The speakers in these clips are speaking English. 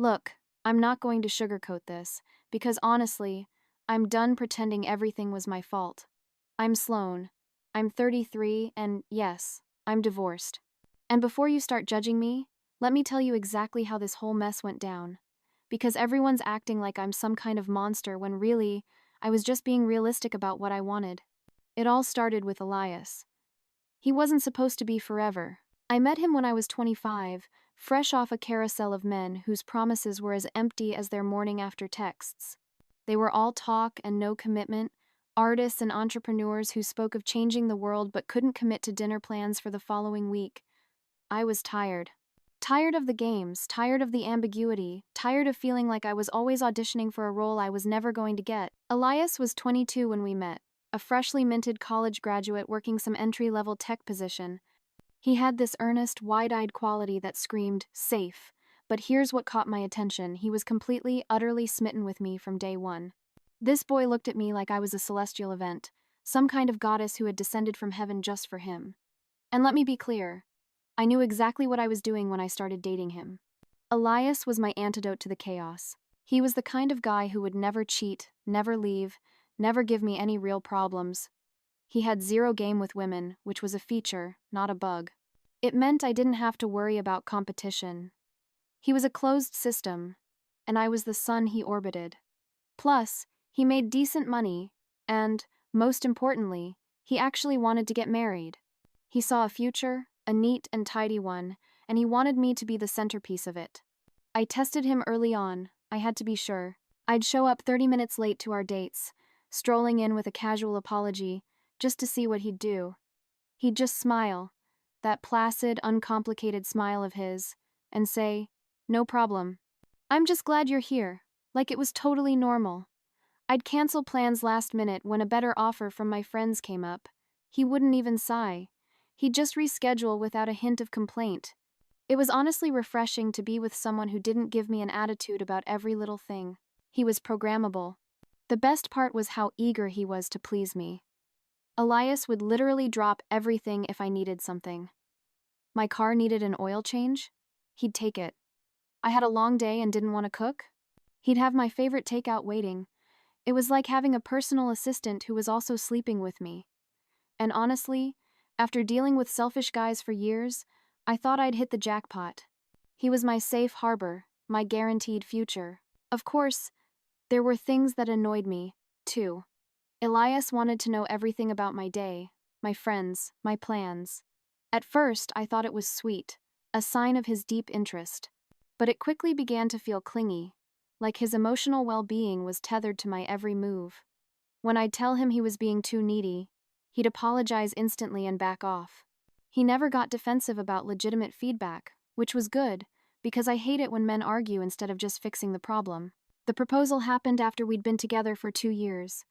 Look, I'm not going to sugarcoat this, because honestly, I'm done pretending everything was my fault. I'm Sloane. I'm 33, and yes, I'm divorced. And before you start judging me, let me tell you exactly how this whole mess went down. Because everyone's acting like I'm some kind of monster when really, I was just being realistic about what I wanted. It all started with Elias. He wasn't supposed to be forever. I met him when I was 25, fresh off a carousel of men whose promises were as empty as their morning after texts. They were all talk and no commitment, artists and entrepreneurs who spoke of changing the world but couldn't commit to dinner plans for the following week. I was tired. Tired of the games, tired of the ambiguity, tired of feeling like I was always auditioning for a role I was never going to get. Elias was 22 when we met, a freshly minted college graduate working some entry-level tech position. He had this earnest, wide-eyed quality that screamed, safe. But here's what caught my attention. He was completely, utterly smitten with me from day one. This boy looked at me like I was a celestial event, some kind of goddess who had descended from heaven just for him. And let me be clear, I knew exactly what I was doing when I started dating him. Elias was my antidote to the chaos. He was the kind of guy who would never cheat, never leave, never give me any real problems. He had zero game with women, which was a feature, not a bug. It meant I didn't have to worry about competition. He was a closed system, and I was the sun he orbited. Plus, he made decent money, and, most importantly, he actually wanted to get married. He saw a future, a neat and tidy one, and he wanted me to be the centerpiece of it. I tested him early on, I had to be sure. I'd show up 30 minutes late to our dates, strolling in with a casual apology, just to see what he'd do. He'd just smile, that placid, uncomplicated smile of his, and say, "No problem. I'm just glad you're here," like it was totally normal. I'd cancel plans last minute when a better offer from my friends came up. He wouldn't even sigh. He'd just reschedule without a hint of complaint. It was honestly refreshing to be with someone who didn't give me an attitude about every little thing. He was programmable. The best part was how eager he was to please me. Elias would literally drop everything if I needed something. My car needed an oil change? He'd take it. I had a long day and didn't want to cook? He'd have my favorite takeout waiting. It was like having a personal assistant who was also sleeping with me. And honestly, after dealing with selfish guys for years, I thought I'd hit the jackpot. He was my safe harbor, my guaranteed future. Of course, there were things that annoyed me, too. Elias wanted to know everything about my day, my friends, my plans. At first, I thought it was sweet, a sign of his deep interest. But it quickly began to feel clingy, like his emotional well-being was tethered to my every move. When I'd tell him he was being too needy, he'd apologize instantly and back off. He never got defensive about legitimate feedback, which was good, because I hate it when men argue instead of just fixing the problem. The proposal happened after we'd been together for 2 years.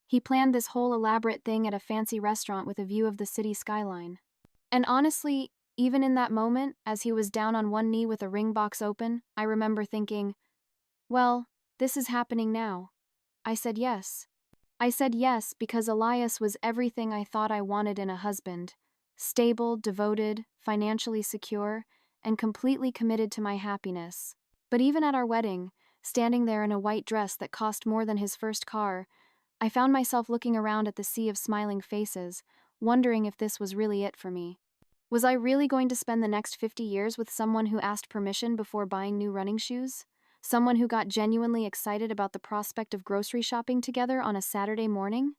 He planned this whole elaborate thing at a fancy restaurant with a view of the city skyline. And honestly, even in that moment, as he was down on one knee with a ring box open, I remember thinking, well, this is happening now. I said yes. I said yes because Elias was everything I thought I wanted in a husband. Stable, devoted, financially secure, and completely committed to my happiness. But even at our wedding, standing there in a white dress that cost more than his first car, I found myself looking around at the sea of smiling faces, wondering if this was really it for me. Was I really going to spend the next 50 years with someone who asked permission before buying new running shoes? Someone who got genuinely excited about the prospect of grocery shopping together on a Saturday morning?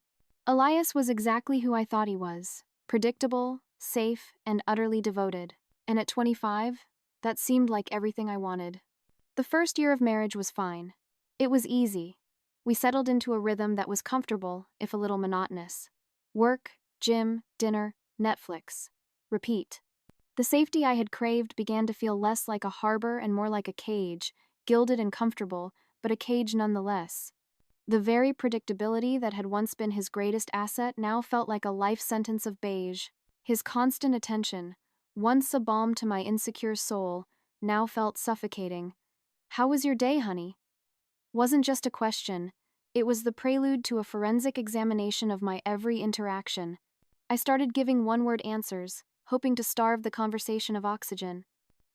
Elias was exactly who I thought he was. Predictable, safe, and utterly devoted. And at 25, that seemed like everything I wanted. The first year of marriage was fine. It was easy. We settled into a rhythm that was comfortable, if a little monotonous. Work, gym, dinner, Netflix. Repeat. The safety I had craved began to feel less like a harbor and more like a cage, gilded and comfortable, but a cage nonetheless. The very predictability that had once been his greatest asset now felt like a life sentence of beige. His constant attention, once a balm to my insecure soul, now felt suffocating. "How was your day, honey?" Wasn't just a question, it was the prelude to a forensic examination of my every interaction. I started giving one-word answers, hoping to starve the conversation of oxygen.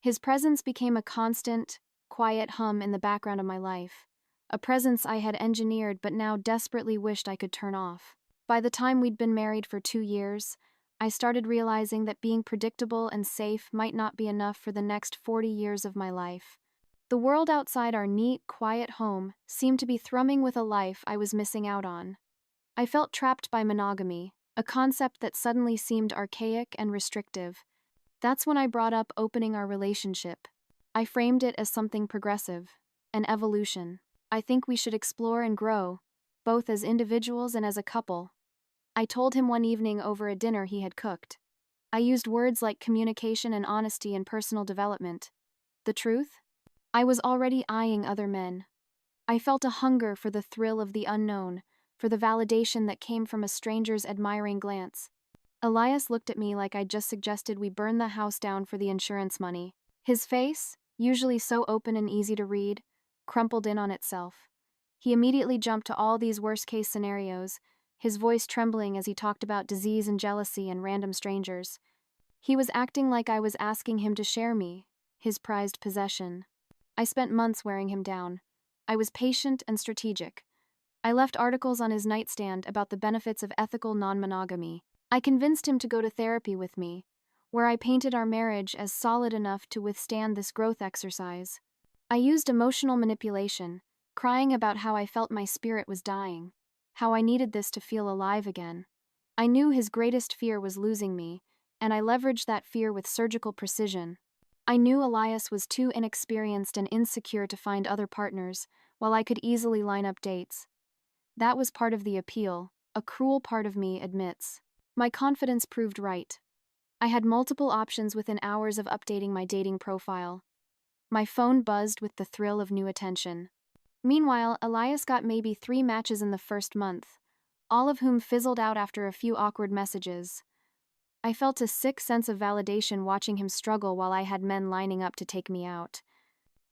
His presence became a constant, quiet hum in the background of my life, a presence I had engineered but now desperately wished I could turn off. By the time we'd been married for 2 years, I started realizing that being predictable and safe might not be enough for the next 40 years of my life. The world outside our neat, quiet home seemed to be thrumming with a life I was missing out on. I felt trapped by monogamy, a concept that suddenly seemed archaic and restrictive. That's when I brought up opening our relationship. I framed it as something progressive, an evolution. I think we should explore and grow, both as individuals and as a couple. I told him one evening over a dinner he had cooked. I used words like communication and honesty and personal development. The truth? I was already eyeing other men. I felt a hunger for the thrill of the unknown, for the validation that came from a stranger's admiring glance. Elias looked at me like I'd just suggested we burn the house down for the insurance money. His face, usually so open and easy to read, crumpled in on itself. He immediately jumped to all these worst-case scenarios, his voice trembling as he talked about disease and jealousy and random strangers. He was acting like I was asking him to share me, his prized possession. I spent months wearing him down. I was patient and strategic. I left articles on his nightstand about the benefits of ethical non-monogamy. I convinced him to go to therapy with me, where I painted our marriage as solid enough to withstand this growth exercise. I used emotional manipulation, crying about how I felt my spirit was dying, how I needed this to feel alive again. I knew his greatest fear was losing me, and I leveraged that fear with surgical precision. I knew Elias was too inexperienced and insecure to find other partners, while I could easily line up dates. That was part of the appeal, a cruel part of me admits. My confidence proved right. I had multiple options within hours of updating my dating profile. My phone buzzed with the thrill of new attention. Meanwhile, Elias got maybe 3 matches in the first month, all of whom fizzled out after a few awkward messages. I felt a sick sense of validation watching him struggle while I had men lining up to take me out.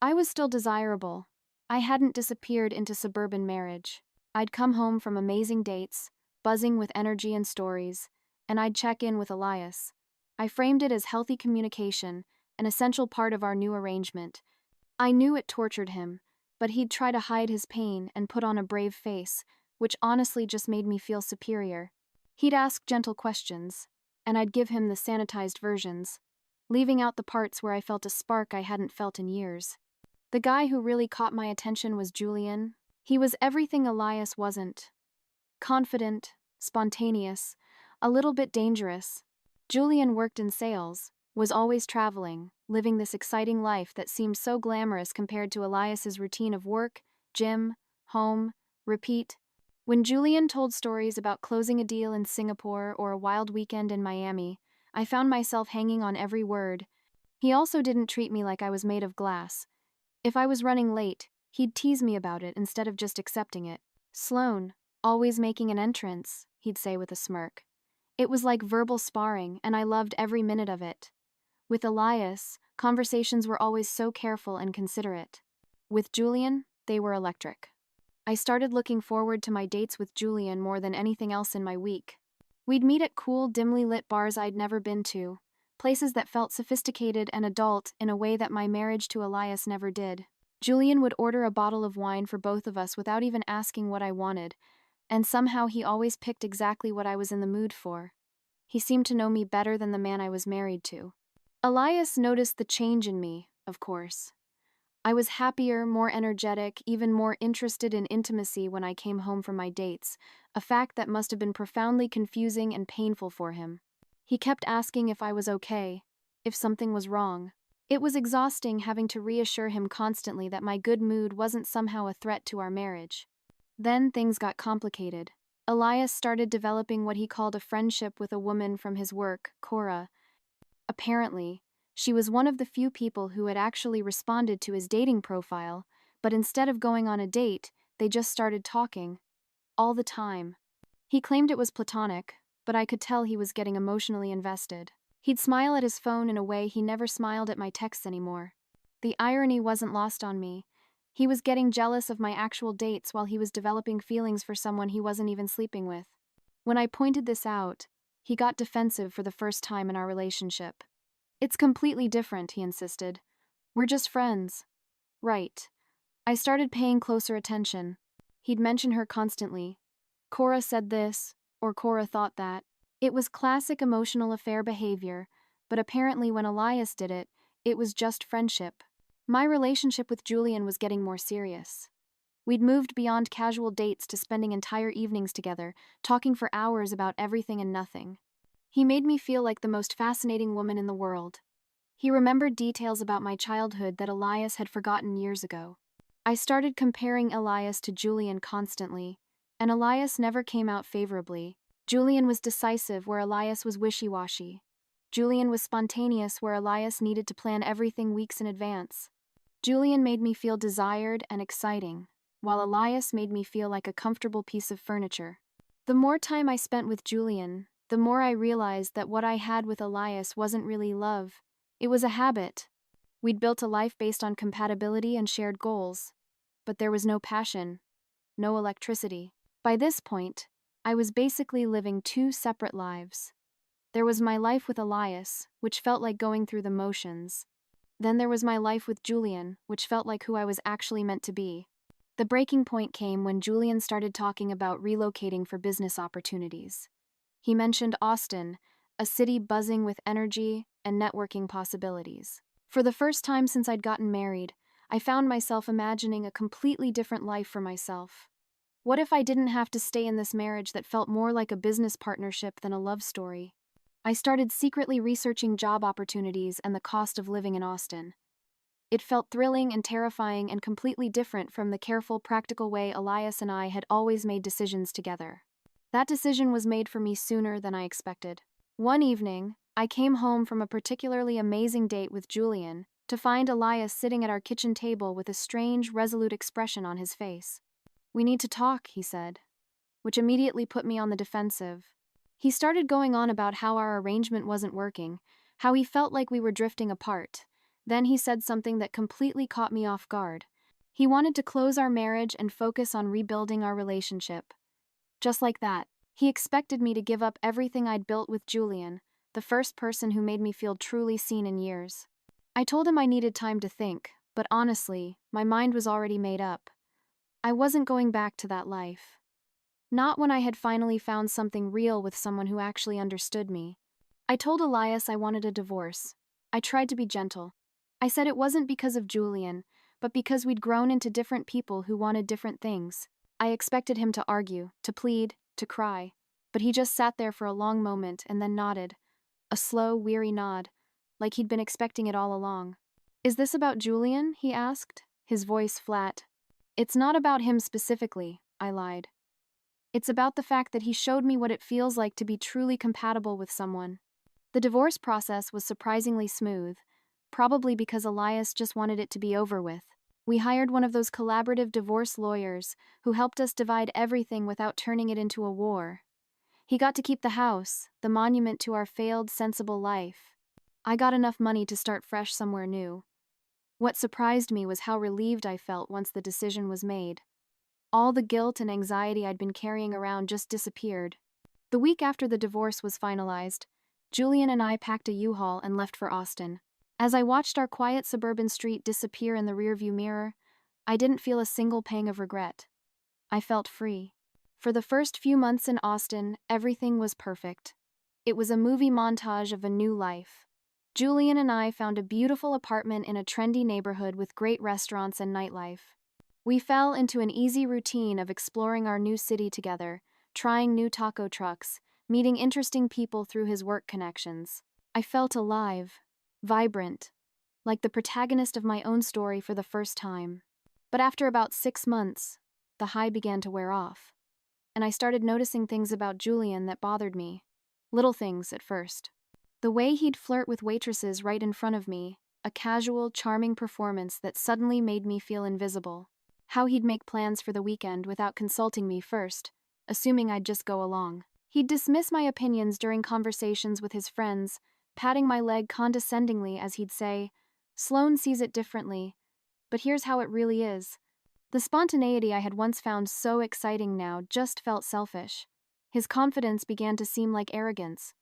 I was still desirable. I hadn't disappeared into suburban marriage. I'd come home from amazing dates, buzzing with energy and stories, and I'd check in with Elias. I framed it as healthy communication, an essential part of our new arrangement. I knew it tortured him, but he'd try to hide his pain and put on a brave face, which honestly just made me feel superior. He'd ask gentle questions, and I'd give him the sanitized versions, leaving out the parts where I felt a spark I hadn't felt in years. The guy who really caught my attention was Julian. He was everything Elias wasn't. Confident, spontaneous, a little bit dangerous. Julian worked in sales, was always traveling, living this exciting life that seemed so glamorous compared to Elias's routine of work, gym, home, repeat. When Julian told stories about closing a deal in Singapore or a wild weekend in Miami, I found myself hanging on every word. He also didn't treat me like I was made of glass. If I was running late, he'd tease me about it instead of just accepting it. "Sloan, always making an entrance," he'd say with a smirk. It was like verbal sparring, and I loved every minute of it. With Elias, conversations were always so careful and considerate. With Julian, they were electric. I started looking forward to my dates with Julian more than anything else in my week. We'd meet at cool, dimly lit bars I'd never been to, places that felt sophisticated and adult in a way that my marriage to Elias never did. Julian would order a bottle of wine for both of us without even asking what I wanted, and somehow he always picked exactly what I was in the mood for. He seemed to know me better than the man I was married to. Elias noticed the change in me, of course. I was happier, more energetic, even more interested in intimacy when I came home from my dates, a fact that must have been profoundly confusing and painful for him. He kept asking if I was okay, if something was wrong. It was exhausting having to reassure him constantly that my good mood wasn't somehow a threat to our marriage. Then things got complicated. Elias started developing what he called a friendship with a woman from his work, Cora. Apparently, she was one of the few people who had actually responded to his dating profile, but instead of going on a date, they just started talking. All the time. He claimed it was platonic, but I could tell he was getting emotionally invested. He'd smile at his phone in a way he never smiled at my texts anymore. The irony wasn't lost on me. He was getting jealous of my actual dates while he was developing feelings for someone he wasn't even sleeping with. When I pointed this out, he got defensive for the first time in our relationship. "It's completely different," he insisted. "We're just friends." Right. I started paying closer attention. He'd mention her constantly. Cora said this, or Cora thought that. It was classic emotional affair behavior, but apparently when Elias did it, it was just friendship. My relationship with Julian was getting more serious. We'd moved beyond casual dates to spending entire evenings together, talking for hours about everything and nothing. He made me feel like the most fascinating woman in the world. He remembered details about my childhood that Elias had forgotten years ago. I started comparing Elias to Julian constantly, and Elias never came out favorably. Julian was decisive where Elias was wishy-washy. Julian was spontaneous where Elias needed to plan everything weeks in advance. Julian made me feel desired and exciting, while Elias made me feel like a comfortable piece of furniture. The more time I spent with Julian, the more I realized that what I had with Elias wasn't really love. It was a habit. We'd built a life based on compatibility and shared goals. But there was no passion, no electricity. By this point, I was basically living two separate lives. There was my life with Elias, which felt like going through the motions. Then there was my life with Julian, which felt like who I was actually meant to be. The breaking point came when Julian started talking about relocating for business opportunities. He mentioned Austin, a city buzzing with energy and networking possibilities. For the first time since I'd gotten married, I found myself imagining a completely different life for myself. What if I didn't have to stay in this marriage that felt more like a business partnership than a love story? I started secretly researching job opportunities and the cost of living in Austin. It felt thrilling and terrifying and completely different from the careful, practical way Elias and I had always made decisions together. That decision was made for me sooner than I expected. One evening, I came home from a particularly amazing date with Julian to find Elias sitting at our kitchen table with a strange, resolute expression on his face. "We need to talk," he said, which immediately put me on the defensive. He started going on about how our arrangement wasn't working, how he felt like we were drifting apart. Then he said something that completely caught me off guard. He wanted to close our marriage and focus on rebuilding our relationship. Just like that, he expected me to give up everything I'd built with Julian, the first person who made me feel truly seen in years. I told him I needed time to think, but honestly, my mind was already made up. I wasn't going back to that life. Not when I had finally found something real with someone who actually understood me. I told Elias I wanted a divorce. I tried to be gentle. I said it wasn't because of Julian, but because we'd grown into different people who wanted different things. I expected him to argue, to plead, to cry, but he just sat there for a long moment and then nodded. A slow, weary nod, like he'd been expecting it all along. "Is this about Julian?" he asked, his voice flat. "It's not about him specifically," I lied. "It's about the fact that he showed me what it feels like to be truly compatible with someone." The divorce process was surprisingly smooth, probably because Elias just wanted it to be over with. We hired one of those collaborative divorce lawyers who helped us divide everything without turning it into a war. He got to keep the house, the monument to our failed, sensible life. I got enough money to start fresh somewhere new. What surprised me was how relieved I felt once the decision was made. All the guilt and anxiety I'd been carrying around just disappeared. The week after the divorce was finalized, Julian and I packed a U-Haul and left for Austin. As I watched our quiet suburban street disappear in the rearview mirror, I didn't feel a single pang of regret. I felt free. For the first few months in Austin, everything was perfect. It was a movie montage of a new life. Julian and I found a beautiful apartment in a trendy neighborhood with great restaurants and nightlife. We fell into an easy routine of exploring our new city together, trying new taco trucks, meeting interesting people through his work connections. I felt alive, vibrant, like the protagonist of my own story for the first time. But after about 6 months, the high began to wear off, and I started noticing things about Julian that bothered me. Little things at first. The way he'd flirt with waitresses right in front of me, a casual, charming performance that suddenly made me feel invisible. How he'd make plans for the weekend without consulting me first, assuming I'd just go along. He'd dismiss my opinions during conversations with his friends, patting my leg condescendingly as he'd say, "Sloane sees it differently, but here's how it really is." The spontaneity I had once found so exciting now just felt selfish. His confidence began to seem like arrogance.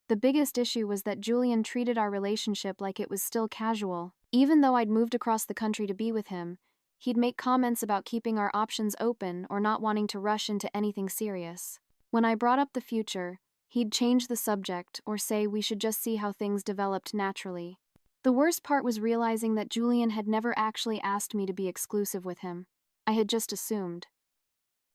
The biggest issue was that Julian treated our relationship like it was still casual. Even though I'd moved across the country to be with him, he'd make comments about keeping our options open or not wanting to rush into anything serious. When I brought up the future, he'd change the subject or say we should just see how things developed naturally. The worst part was realizing that Julian had never actually asked me to be exclusive with him. I had just assumed.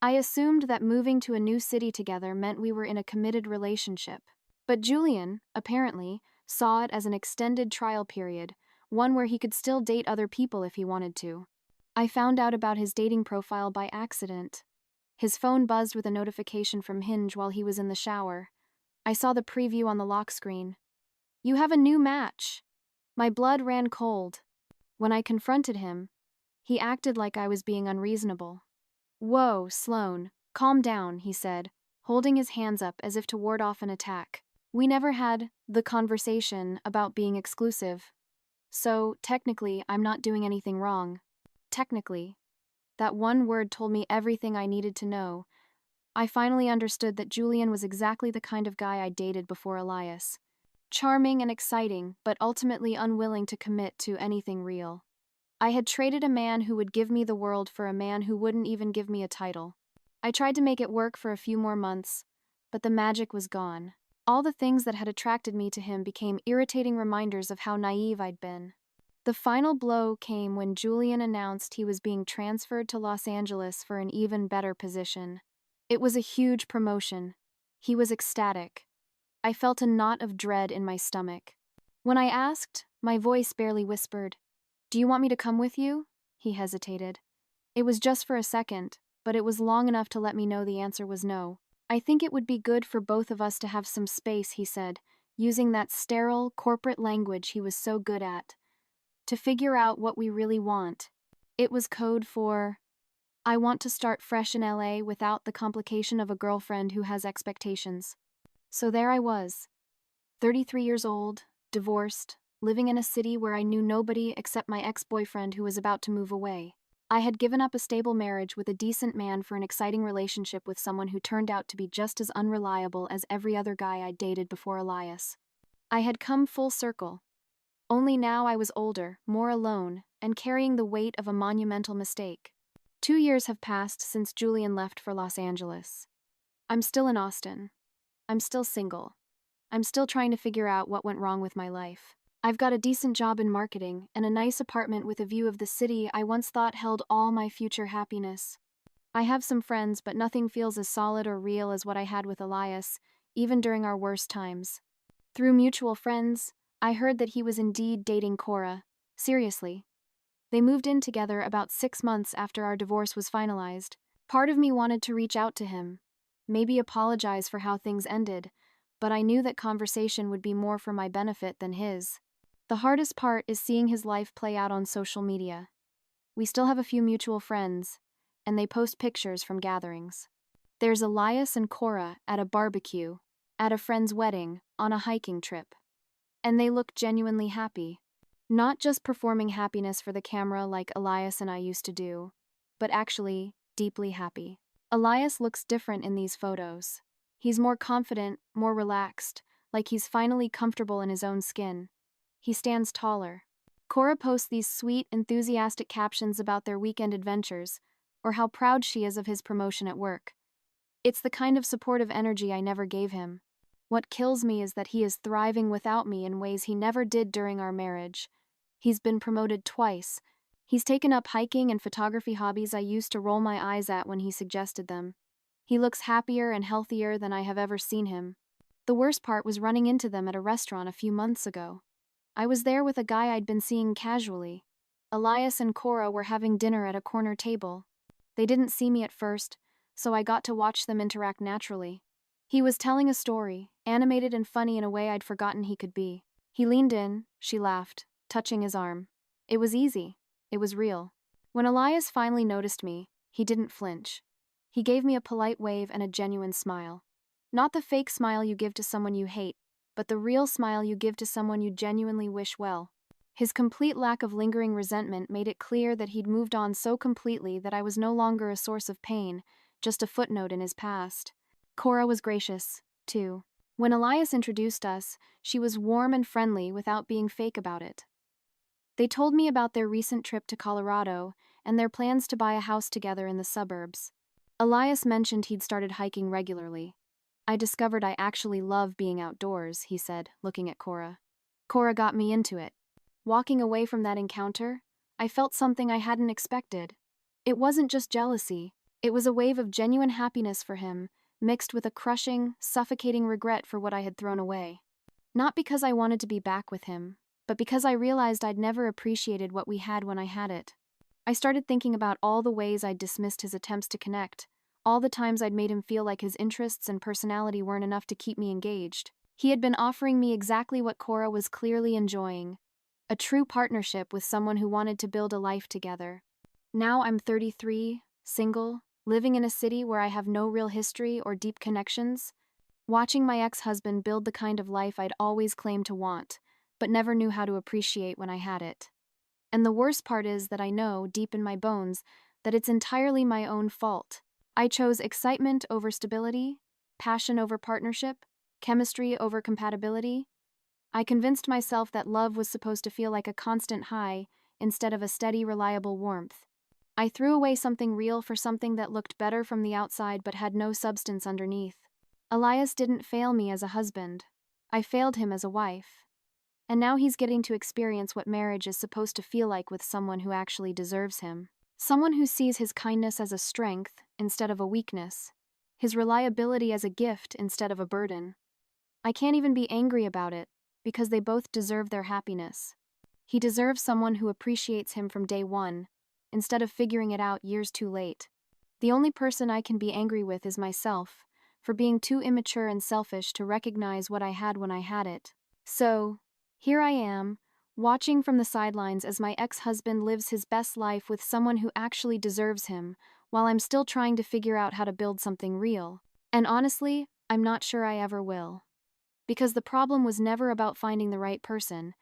I assumed that moving to a new city together meant we were in a committed relationship. But Julian, apparently, saw it as an extended trial period, one where he could still date other people if he wanted to. I found out about his dating profile by accident. His phone buzzed with a notification from Hinge while he was in the shower. I saw the preview on the lock screen. "You have a new match." My blood ran cold. When I confronted him, he acted like I was being unreasonable. "Whoa, Sloane, calm down," he said, holding his hands up as if to ward off an attack. "We never had the conversation about being exclusive. So, technically, I'm not doing anything wrong." Technically. That one word told me everything I needed to know. I finally understood that Julian was exactly the kind of guy I dated before Elias. Charming and exciting, but ultimately unwilling to commit to anything real. I had traded a man who would give me the world for a man who wouldn't even give me a title. I tried to make it work for a few more months, but the magic was gone. All the things that had attracted me to him became irritating reminders of how naive I'd been. The final blow came when Julian announced he was being transferred to Los Angeles for an even better position. It was a huge promotion. He was ecstatic. I felt a knot of dread in my stomach. When I asked, my voice barely whispered, "Do you want me to come with you?" He hesitated. It was just for a second, but it was long enough to let me know the answer was no. "I think it would be good for both of us to have some space," he said, using that sterile, corporate language he was so good at. "To figure out what we really want." It was code for, "I want to start fresh in LA without the complication of a girlfriend who has expectations." So there I was, 33 years old, divorced, living in a city where I knew nobody except my ex-boyfriend who was about to move away. I had given up a stable marriage with a decent man for an exciting relationship with someone who turned out to be just as unreliable as every other guy I'd dated before Elias. I had come full circle. Only now I was older, more alone, and carrying the weight of a monumental mistake. 2 years have passed since Julian left for Los Angeles. I'm still in Austin. I'm still single. I'm still trying to figure out what went wrong with my life. I've got a decent job in marketing and a nice apartment with a view of the city I once thought held all my future happiness. I have some friends, but nothing feels as solid or real as what I had with Elias, even during our worst times. Through mutual friends, I heard that he was indeed dating Cora. Seriously. They moved in together about 6 months after our divorce was finalized. Part of me wanted to reach out to him, maybe apologize for how things ended, but I knew that conversation would be more for my benefit than his. The hardest part is seeing his life play out on social media. We still have a few mutual friends, and they post pictures from gatherings. There's Elias and Cora at a barbecue, at a friend's wedding, on a hiking trip. And they look genuinely happy. Not just performing happiness for the camera like Elias and I used to do, but actually deeply happy. Elias looks different in these photos. He's more confident, more relaxed, like he's finally comfortable in his own skin. He stands taller. Cora posts these sweet, enthusiastic captions about their weekend adventures, or how proud she is of his promotion at work. It's the kind of supportive energy I never gave him. What kills me is that he is thriving without me in ways he never did during our marriage. He's been promoted twice. He's taken up hiking and photography hobbies I used to roll my eyes at when he suggested them. He looks happier and healthier than I have ever seen him. The worst part was running into them at a restaurant a few months ago. I was there with a guy I'd been seeing casually. Elias and Cora were having dinner at a corner table. They didn't see me at first, so I got to watch them interact naturally. He was telling a story, animated and funny in a way I'd forgotten he could be. He leaned in, she laughed, touching his arm. It was easy. It was real. When Elias finally noticed me, he didn't flinch. He gave me a polite wave and a genuine smile. Not the fake smile you give to someone you hate, but the real smile you give to someone you genuinely wish well. His complete lack of lingering resentment made it clear that he'd moved on so completely that I was no longer a source of pain, just a footnote in his past. Cora was gracious, too. When Elias introduced us, she was warm and friendly without being fake about it. They told me about their recent trip to Colorado and their plans to buy a house together in the suburbs. Elias mentioned he'd started hiking regularly. I discovered I actually love being outdoors, he said, looking at Cora. Cora got me into it. Walking away from that encounter, I felt something I hadn't expected. It wasn't just jealousy, it was a wave of genuine happiness for him, mixed with a crushing, suffocating regret for what I had thrown away. Not because I wanted to be back with him, but because I realized I'd never appreciated what we had when I had it. I started thinking about all the ways I'd dismissed his attempts to connect, all the times I'd made him feel like his interests and personality weren't enough to keep me engaged. He had been offering me exactly what Cora was clearly enjoying, a true partnership with someone who wanted to build a life together. Now I'm 33, single, living in a city where I have no real history or deep connections, watching my ex-husband build the kind of life I'd always claimed to want, but never knew how to appreciate when I had it. And the worst part is that I know, deep in my bones, that it's entirely my own fault. I chose excitement over stability, passion over partnership, chemistry over compatibility. I convinced myself that love was supposed to feel like a constant high instead of a steady, reliable warmth. I threw away something real for something that looked better from the outside but had no substance underneath. Elias didn't fail me as a husband. I failed him as a wife. And now he's getting to experience what marriage is supposed to feel like with someone who actually deserves him. Someone who sees his kindness as a strength instead of a weakness, his reliability as a gift instead of a burden. I can't even be angry about it, because they both deserve their happiness. He deserves someone who appreciates him from day one, instead of figuring it out years too late. The only person I can be angry with is myself, for being too immature and selfish to recognize what I had when I had it. So, here I am, watching from the sidelines as my ex-husband lives his best life with someone who actually deserves him, while I'm still trying to figure out how to build something real. And honestly, I'm not sure I ever will. Because the problem was never about finding the right person,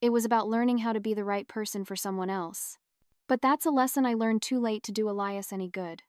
it was about learning how to be the right person for someone else. But that's a lesson I learned too late to do Elias any good.